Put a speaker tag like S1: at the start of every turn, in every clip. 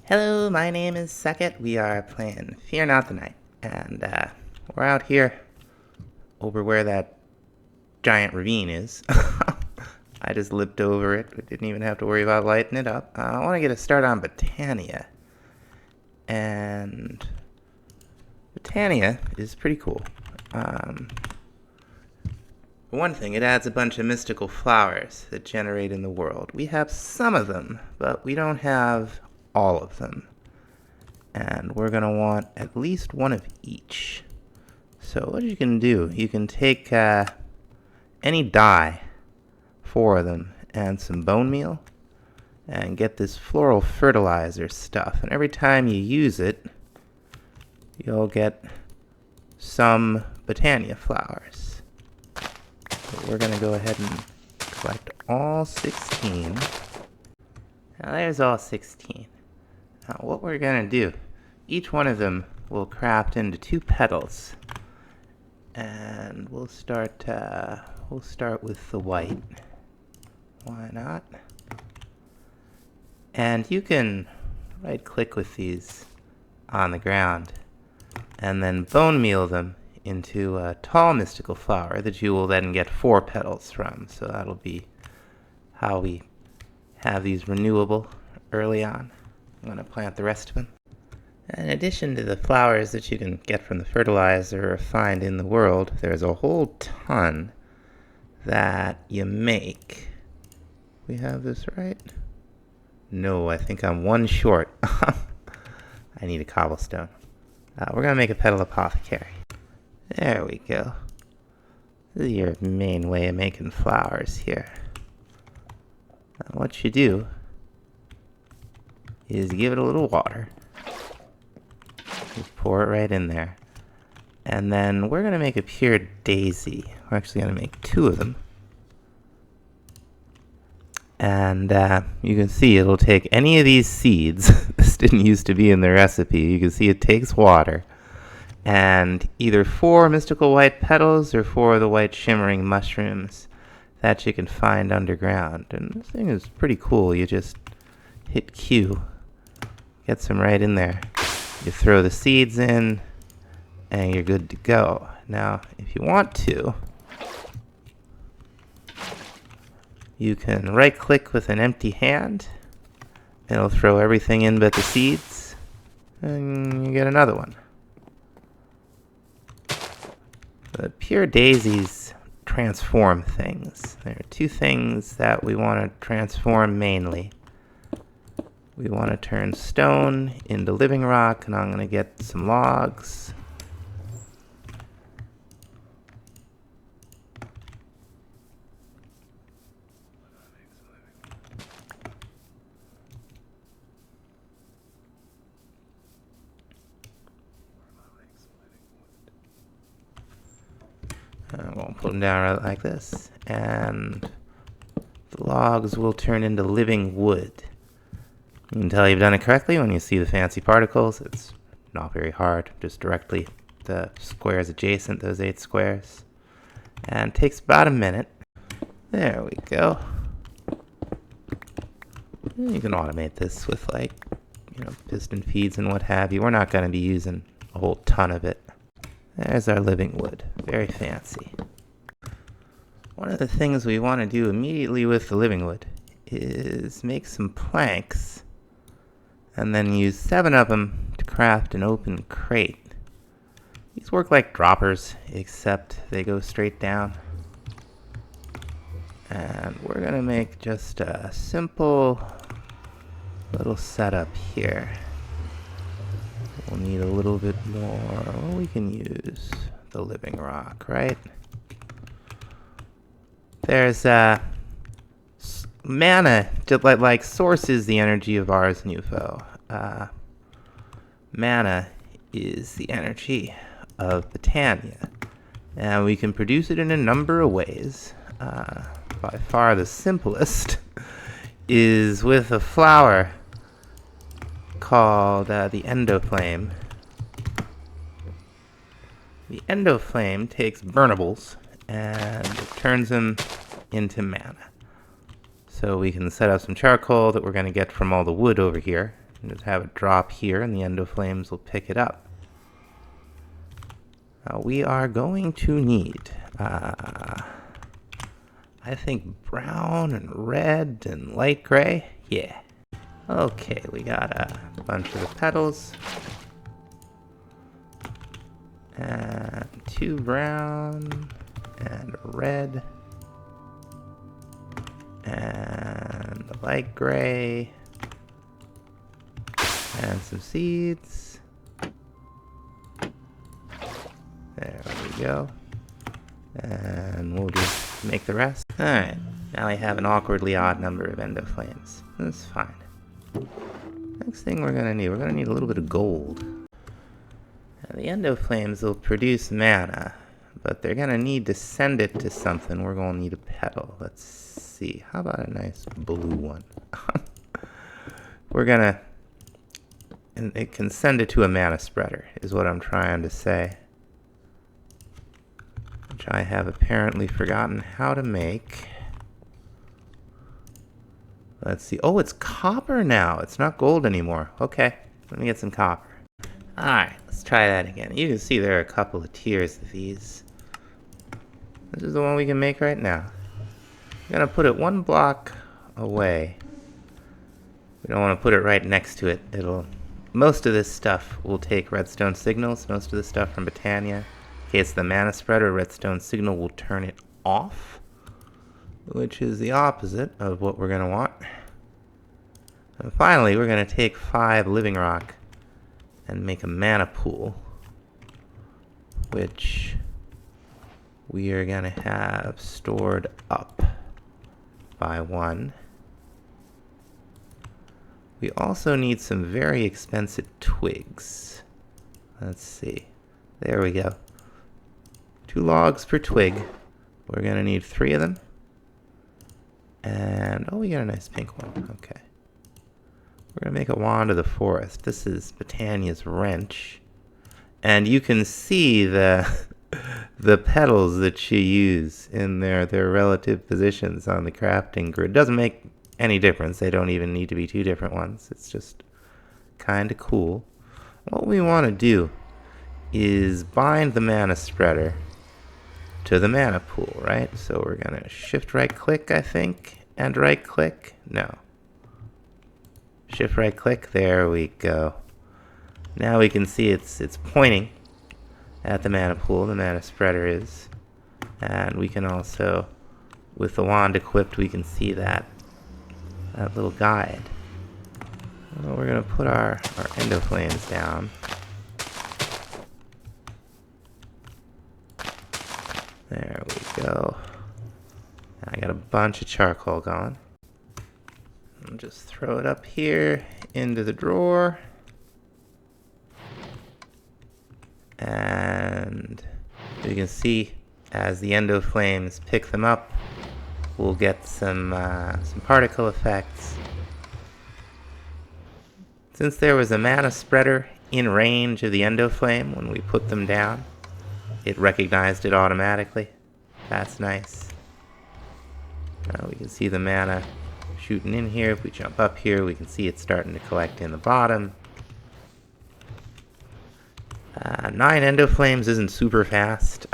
S1: Hello, my name is Sucket. We are playing Fear Not the Night, and we're out here over where that giant ravine is. I just lipped over it. We didn't even have to worry about lighting it up. I want to get a start on Botania, and Botania is pretty cool. For one thing, it adds a bunch of mystical flowers that generate in the world. We have some of them, but we don't have all of them. And we're going to want at least one of each. So what you can do, you can take any dye, 4 of them, and some bone meal, and get this floral fertilizer stuff. And every time you use it, you'll get some Botania flowers. So we're going to go ahead and collect all 16. Now there's all 16. Now what we're going to do, each one of them will craft into 2 petals. And we'll start with the white. Why not? And you can right click with these on the ground and then bone meal them into a tall mystical flower that you will then get 4 petals from. So that'll be how we have these renewable early on. I'm going to plant the rest of them. In addition to the flowers that you can get from the fertilizer or find in the world, there's a whole ton that you make. We have this right? No, I think I'm 1 short. I need a cobblestone. We're going to make a petal apothecary. There we go. This is your main way of making flowers here. Now what you do is give it a little water. Just pour it right in there. And then we're going to make a pure daisy. We're actually going to make 2 of them. And you can see it'll take any of these seeds. This didn't used to be in the recipe. You can see it takes water. And either 4 mystical white petals or 4 of the white shimmering mushrooms that you can find underground. And this thing is pretty cool. You just hit Q. Get some right in there. You throw the seeds in, and you're good to go. Now, if you want to, you can right-click with an empty hand, and it'll throw everything in but the seeds, and you get another one. The pure daisies transform things. There are 2 things that we want to transform mainly. We want to turn stone into living rock, and I'm going to get some logs. I'm going to put them down right like this, and the logs will turn into living wood. You can tell you've done it correctly when you see the fancy particles. It's not very hard, just directly the squares adjacent, those 8 squares. And it takes about a minute. There we go. You can automate this with piston feeds and what have you. We're not going to be using a whole ton of it. There's our living wood. Very fancy. One of the things we want to do immediately with the living wood is make some planks and then use 7 of them to craft an open crate. These work like droppers, except they go straight down. And we're going to make just a simple little setup here. We'll need a little bit more. Well, we can use the living rock, right? There's mana, just like source is the energy of Ars Nufo. Mana is the energy of Botania. And we can produce it in a number of ways. By far the simplest is with a flower called the Endoflame. The Endoflame takes burnables and it turns them into mana. So we can set up some charcoal that we're going to get from all the wood over here. Just have it drop here, and the endoflames will pick it up. We are going to need, I think, brown and red and light gray. Yeah. Okay, we got a bunch of the petals. And 2 brown and a red. And the light gray. And some seeds. There we go. And we'll just make the rest. Alright, now I have an awkwardly odd number of endoflames. That's fine. Next thing we're gonna need a little bit of gold. Now, the endoflames will produce mana, but they're gonna need to send it to something. We're gonna need a petal. Let's see. How about a nice blue one? And it can send it to a mana spreader, is what I'm trying to say. Which I have apparently forgotten how to make. Let's see. Oh, it's copper now. It's not gold anymore. Okay, let me get some copper. Alright, let's try that again. You can see there are a couple of tiers of these. This is the one we can make right now. I'm gonna put it 1 block away. We don't want to put it right next to it. Most of this stuff will take redstone signals. Most of the stuff from Botania. In case the mana spreader, redstone signal will turn it off, which is the opposite of what we're going to want. And finally, we're going to take 5 living rock and make a mana pool, which we are going to have stored up by 1. We also need some very expensive twigs. Let's see. There we go. 2 logs per twig. We're going to need 3 of them. And, oh, we got a nice pink one. Okay. We're going to make a wand of the forest. This is Botania's wrench. And you can see the petals that she used in their relative positions on the crafting grid. It doesn't make any difference. They don't even need to be 2 different ones. It's just kind of cool. What we want to do is bind the mana spreader to the mana pool, right? So we're going to shift right click, I think, and right click. No. Shift right click. There we go. Now we can see it's pointing at the mana pool. The mana spreader is. And we can also, with the wand equipped, we can see that little guide. Well, we're going to put our endoflames down. There we go. I got a bunch of charcoal going. I'll just throw it up here into the drawer. And you can see as the endoflames pick them up, we'll get some particle effects. Since there was a mana spreader in range of the endoflame when we put them down, it recognized it automatically. That's nice. Now we can see the mana shooting in here. If we jump up here, we can see it starting to collect in the bottom. 9 endoflames isn't super fast.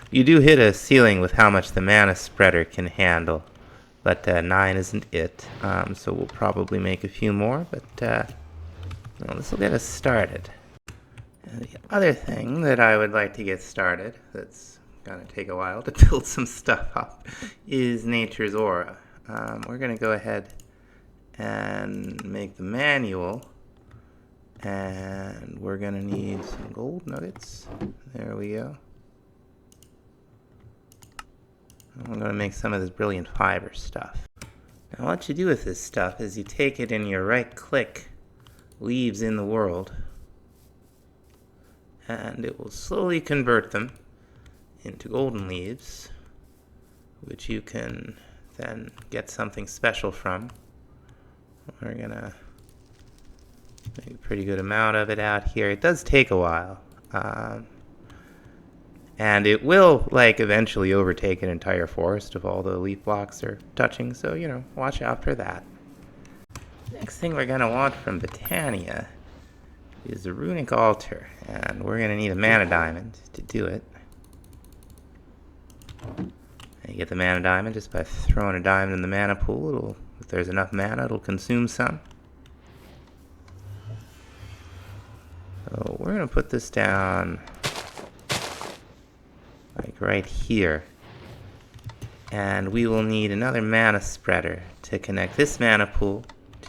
S1: You do hit a ceiling with how much the mana spreader can handle, but 9 isn't it. So we'll probably make a few more, but well, this will get us started. And the other thing that I would like to get started, that's going to take a while to build some stuff up, is Nature's Aura. We're going to go ahead and make the manual, and we're going to need some gold nuggets. There we go. I'm going to make some of this brilliant fiber stuff. Now what you do with this stuff is you take it and you right click leaves in the world, and it will slowly convert them into golden leaves, which you can then get something special from. We're going to make a pretty good amount of it out here. It does take a while. And it will, like, eventually overtake an entire forest if all the leaf blocks are touching, so, you know, watch out for that. Next thing we're going to want from Botania is a runic altar, and we're going to need a mana diamond to do it. And you get the mana diamond just by throwing a diamond in the mana pool. If there's enough mana, it'll consume some. So we're going to put this down like right here. And we will need another mana spreader to connect this mana pool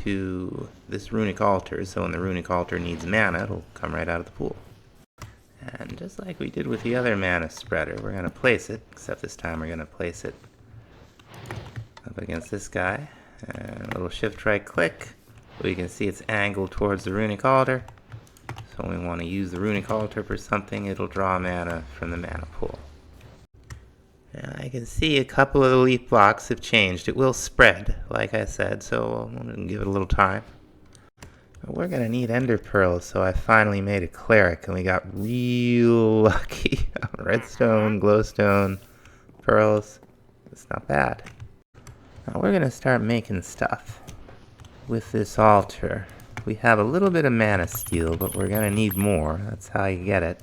S1: to this runic altar. So when the runic altar needs mana, it'll come right out of the pool. And just like we did with the other mana spreader, we're going to place it, except this time we're going to place it up against this guy. And a little shift right click. We can see it's angled towards the runic altar. So when we want to use the runic altar for something, it'll draw mana from the mana pool. Now I can see a couple of the leaf blocks have changed. It will spread, like I said, so I'm going to give it a little time. But we're going to need ender pearls, so I finally made a cleric, and we got real lucky. Redstone, glowstone, pearls. It's not bad. Now we're going to start making stuff with this altar. We have a little bit of mana steel, but we're going to need more. That's how you get it.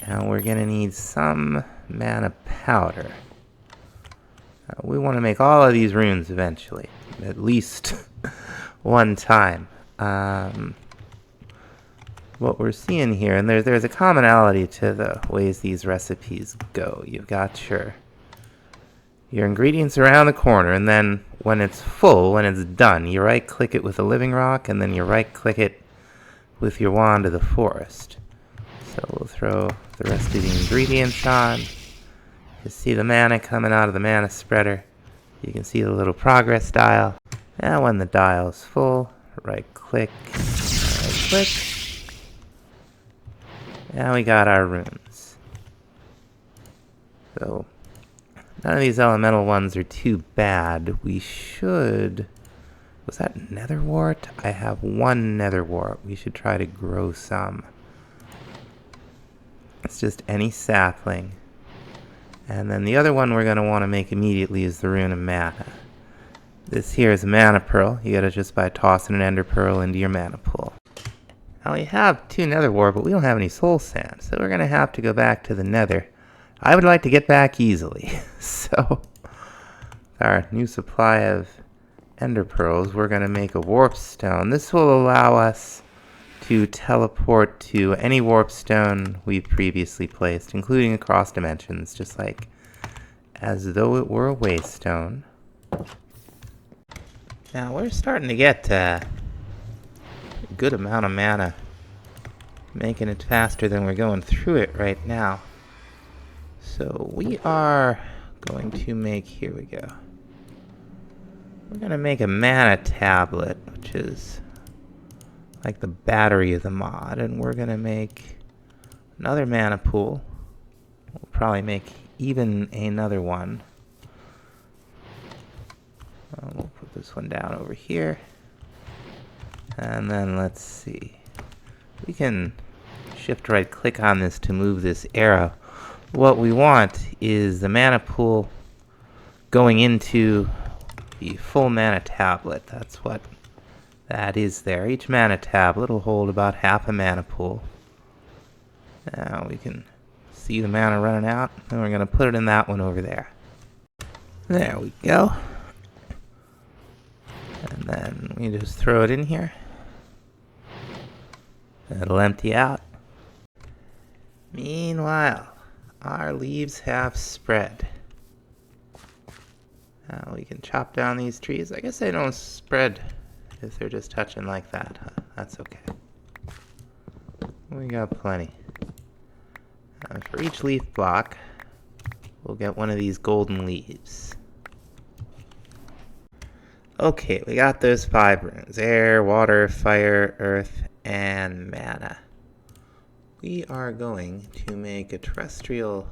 S1: Now we're going to need some mana powder. We want to make all of these runes eventually, at least one time. What we're seeing here, and there's a commonality to the ways these recipes go. You've got your ingredients around the corner, and then when it's full, when it's done, you right-click it with a living rock, and then you right-click it with your wand of the forest. So we'll throw the rest of the ingredients on. You see the mana coming out of the mana spreader. You can see the little progress dial. Now when the dial is full, right-click, right-click. Now we got our runes. So none of these elemental ones are too bad. We should... Was that nether wart? I have one nether wart. We should try to grow some. It's just any sapling. And then the other one we're going to want to make immediately is the rune of mana. This here is a mana pearl. You get it just by tossing an ender pearl into your mana pool. Now we have 2 nether wart, but we don't have any soul sand, so we're going to have to go back to the nether. I would like to get back easily. So, our new supply of ender pearls, we're going to make a warp stone. This will allow us to teleport to any warp stone we've previously placed, including across dimensions, just like as though it were a waystone. Now we're starting to get a good amount of mana, making it faster than we're going through it right now. So we are going to make, here we go. We're going to make a mana tablet, which is like the battery of the mod, and we're going to make another mana pool. We'll probably make even another one. We'll put this one down over here. And then let's see. We can shift right click on this to move this arrow. What we want is the mana pool going into the full mana tablet. That's what that is there. Each mana tablet will hold about half a mana pool. Now we can see the mana running out, and we're going to put it in that one over there. There we go. And then we just throw it in here. It'll empty out. Meanwhile, our leaves have spread. Now we can chop down these trees. I guess they don't spread if they're just touching like that, huh? That's okay. We got plenty. For each leaf block, we'll get one of these golden leaves. Okay, we got those 5 runes. Air, water, fire, earth, and mana. We are going to make a terrestrial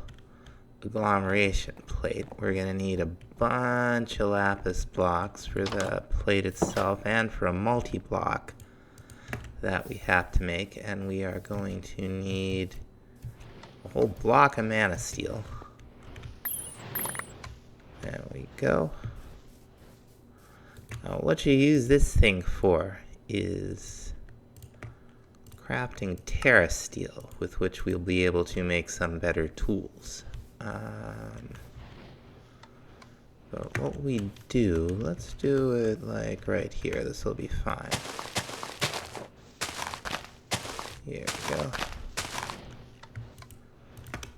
S1: agglomeration plate. We're going to need a bunch of lapis blocks for the plate itself and for a multi-block that we have to make. And we are going to need a whole block of mana steel. There we go. Now, what you use this thing for is crafting terra steel, with which we'll be able to make some better tools. But what we do, let's do it like right here. This will be fine. Here we go.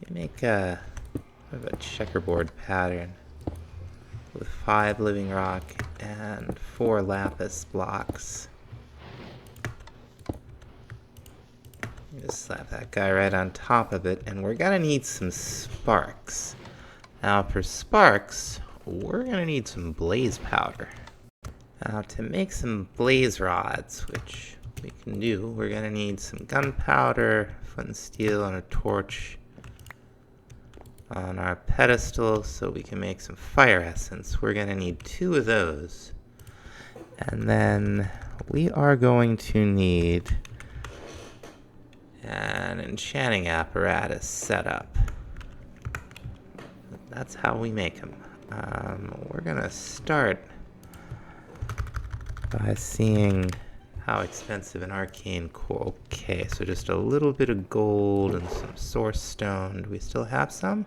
S1: You make a checkerboard pattern with 5 living rock and 4 lapis blocks. You just slap that guy right on top of it, and we're gonna need some sparks. Now for sparks, we're gonna need some blaze powder. Now to make some blaze rods, which we can do, we're gonna need some gunpowder, flint and steel, and a torch on our pedestal so we can make some fire essence. We're going to need 2 of those. And then we are going to need an enchanting apparatus set up. That's how we make them. We're going to start by seeing how expensive an arcane core. Okay, so just a little bit of gold and some source stone. Do we still have some?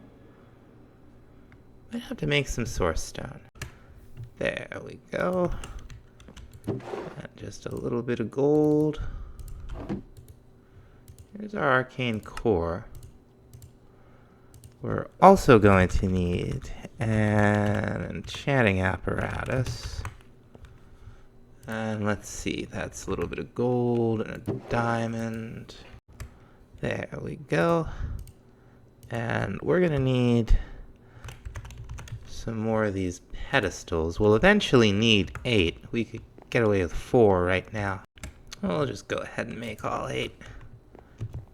S1: Might have to make some source stone. There we go. And just a little bit of gold. Here's our arcane core. We're also going to need an enchanting apparatus. And let's see, that's a little bit of gold and a diamond. There we go. And we're going to need some more of these pedestals. We'll eventually need 8. We could get away with 4 right now. We'll just go ahead and make all 8.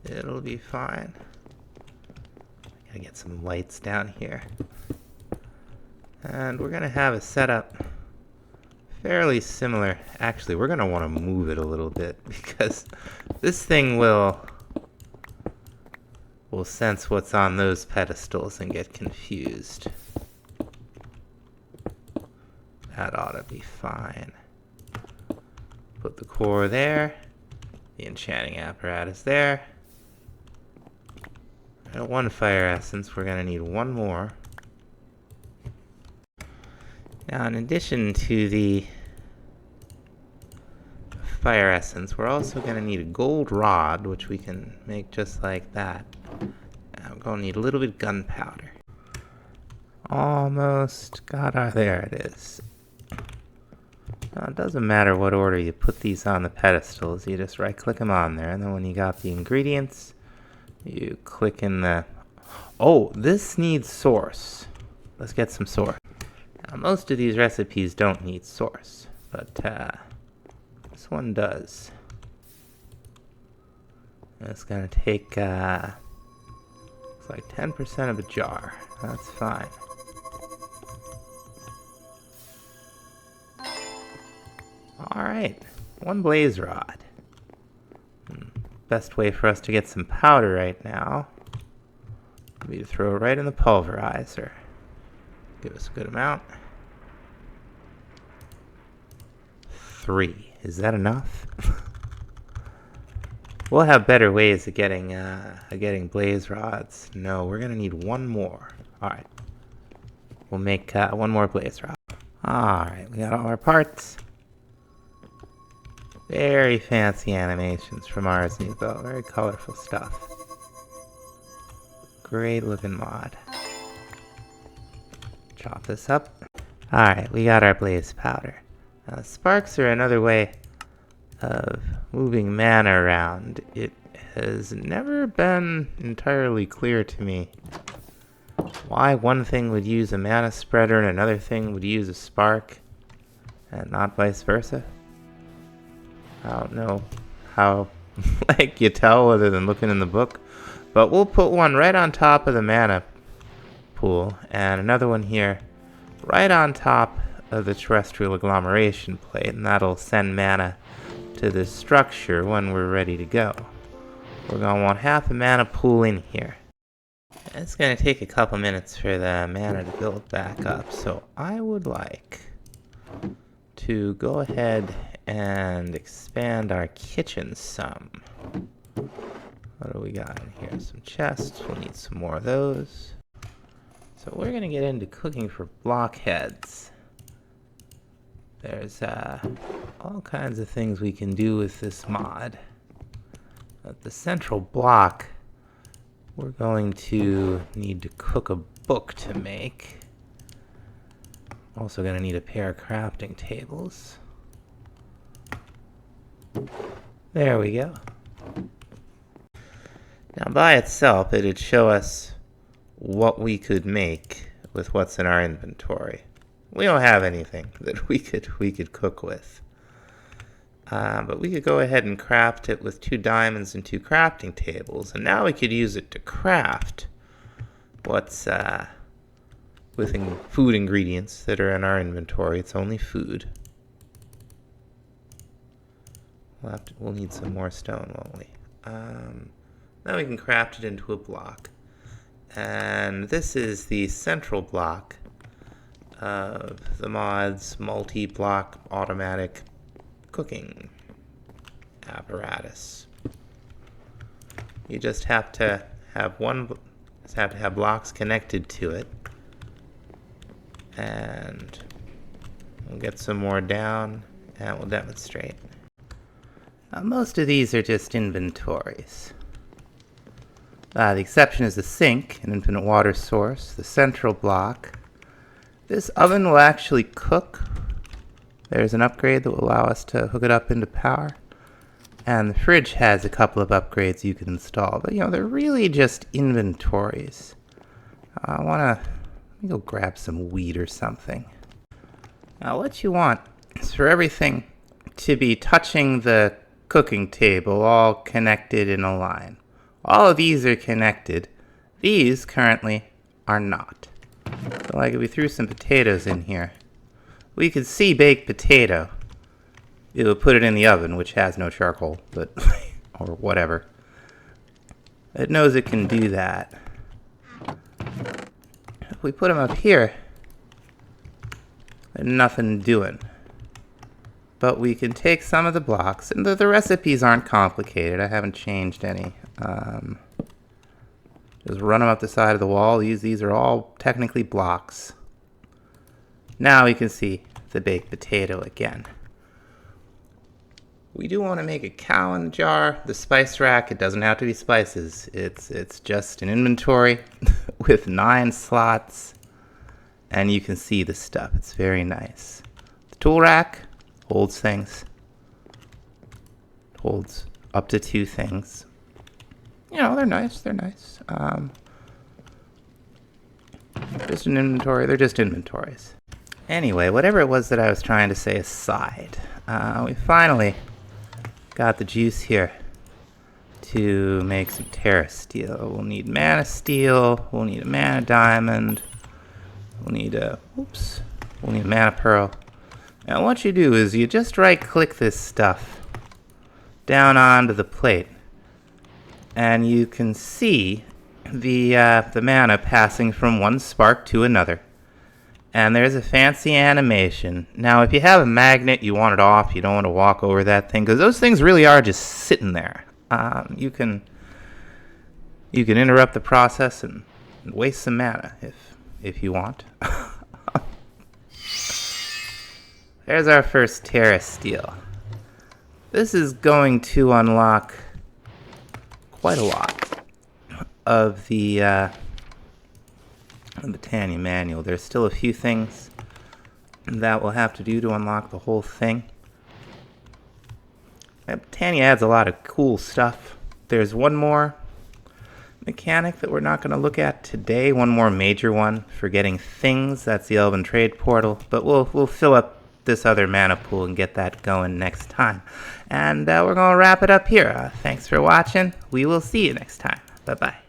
S1: It'll be fine. Gotta get some lights down here. And we're gonna have a setup fairly similar. Actually, we're gonna want to move it a little bit because this thing will sense what's on those pedestals and get confused. That ought to be fine. Put the core there. The enchanting apparatus there. And 1 fire essence. We're going to need 1 more. Now, in addition to the fire essence, we're also going to need a gold rod, which we can make just like that. And we're going to need a little bit of gunpowder. Almost got our... There it is. Now, it doesn't matter what order you put these on the pedestals. You just right-click them on there, and then when you got the ingredients, you click in the... Oh, this needs source. Let's get some source. Now, most of these recipes don't need source, but this one does. And it's going to take, looks like 10% of a jar. That's fine. Alright, 1 blaze rod. Best way for us to get some powder right now would be to throw it right in the pulverizer. Give us a good amount. 3. Is that enough? We'll have better ways of getting blaze rods. No, we're gonna need 1 more. Alright. We'll make 1 more blaze rod. Alright, we got all our parts. Very fancy animations from Ars Nouveau. Very colorful stuff. Great looking mod. Chop this up. Alright, we got our blaze powder. Now, sparks are another way of moving mana around. It has never been entirely clear to me why one thing would use a mana spreader and another thing would use a spark and not vice versa. I don't know how you tell other than looking in the book, but we'll put one right on top of the mana pool and another one here right on top of the terrestrial agglomeration plate, and that'll send mana to this structure when we're ready to go. We're going to want half a mana pool in here. It's going to take a couple minutes for the mana to build back up, so I would like to go ahead and expand our kitchen some. What do we got in here? Some chests. We'll need some more of those. So we're going to get into cooking for blockheads. There's all kinds of things we can do with this mod. But the central block, we're going to need to cook a book to make. Also going to need a pair of crafting tables. There we go. Now by itself, it'd show us what we could make with what's in our inventory. We don't have anything that we could cook with. But we could go ahead and craft it with 2 diamonds and 2 crafting tables, and now we could use it to craft what's with food ingredients that are in our inventory. It's only food. We'll need some more stone, won't we? Now we can craft it into a block. And this is the central block of the mod's multi-block automatic cooking apparatus. You just have to have blocks connected to it. And we'll get some more down and we'll demonstrate. Now, most of these are just inventories. The exception is the sink, an infinite water source, the central block. This oven will actually cook. There's an upgrade that will allow us to hook it up into power. And the fridge has a couple of upgrades you can install, but they're really just inventories. Let me go grab some wheat or something. Now what you want is for everything to be touching the cooking table, all connected in a line. All of these are connected. These currently are not. So like if we threw some potatoes in here, we could see baked potato. It would put it in the oven, which has no charcoal, but or whatever. It knows it can do that. If we put them up here, there's nothing doing. But we can take some of the blocks, and the recipes aren't complicated. I haven't changed any. Just run them up the side of the wall. These are all technically blocks. Now we can see the baked potato again. We do want to make a cow in the jar. The spice rack, it doesn't have to be spices. It's just an inventory with 9 slots, and you can see the stuff. It's very nice. The tool rack holds things. Holds up to 2 things. They're nice. They're nice. Just an inventory. They're just inventories. Anyway, whatever it was that I was trying to say aside, we finally got the juice here to make some terra steel. We'll need mana steel. We'll need a mana diamond. We'll need a mana pearl. Now what you do is you just right-click this stuff down onto the plate, and you can see the mana passing from one spark to another. And there's a fancy animation. Now, if you have a magnet, you want it off. You don't want to walk over that thing, because those things really are just sitting there. You can interrupt the process and waste some mana if you want. There's our first terra steel. This is going to unlock quite a lot of the Botania manual. There's still a few things that we'll have to do to unlock the whole thing. Botania adds a lot of cool stuff. There's one more mechanic that we're not going to look at today, one more major one for getting things. That's the Elven Trade Portal, but we'll fill up this other mana pool and get that going next time. And we're going to wrap it up here. Thanks for watching. We will see you next time. Bye-bye.